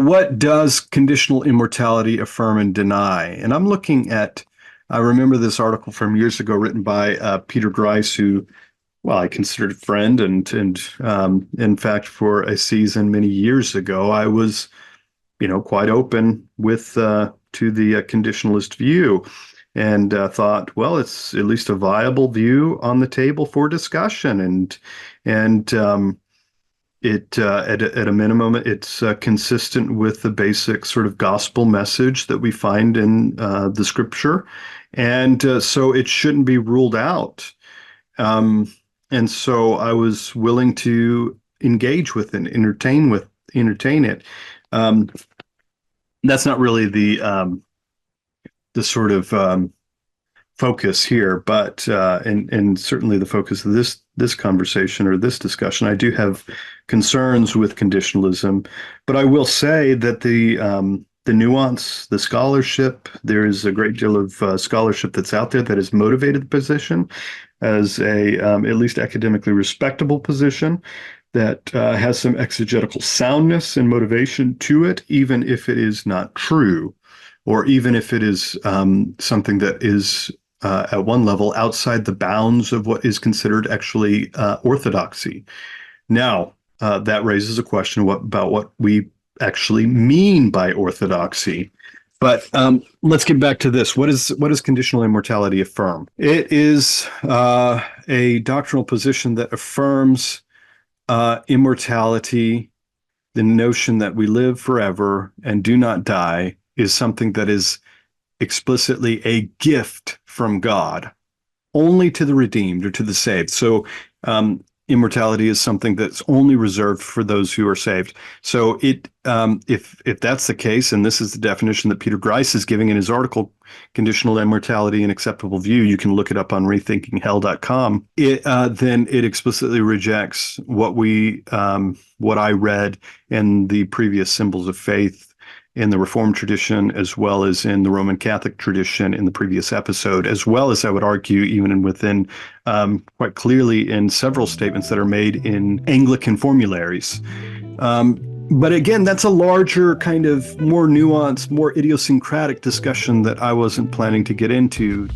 what does conditional immortality affirm and deny? And I'm looking at, I remember this article from years ago written by Peter Grice, who, well, I considered a friend, and in fact, for a season many years ago, I was, quite open with to the conditionalist view, and thought, well, it's at least a viable view on the table for discussion, and at a minimum, it's consistent with the basic sort of gospel message that we find in the scripture, and so it shouldn't be ruled out. And so I was willing to engage with and entertain it. Um, that's not really the sort of focus here, but and certainly the focus of this conversation or this discussion. I do have concerns with conditionalism, but I will say that the nuance, the scholarship, there is a great deal of scholarship that's out there that has motivated the position as a at least academically respectable position that has some exegetical soundness and motivation to it, even if it is not true, or even if it is something that is at one level outside the bounds of what is considered actually orthodoxy. Now, that raises a question about what we actually mean by orthodoxy. But let's get back to this. What does conditional immortality affirm? It is a doctrinal position that affirms immortality, the notion that we live forever and do not die, is something that is explicitly a gift from God, only to the redeemed or to the saved. So immortality is something that's only reserved for those who are saved. So if that's the case, and this is the definition that Peter Grice is giving in his article, Conditional Immortality, an Acceptable View, you can look it up on rethinkinghell.com, then it explicitly rejects what I read in the previous symbols of faith in the Reformed tradition, as well as in the Roman Catholic tradition in the previous episode, as well as, I would argue, even within quite clearly in several statements that are made in Anglican formularies. But again, that's a larger kind of more nuanced, more idiosyncratic discussion that I wasn't planning to get into.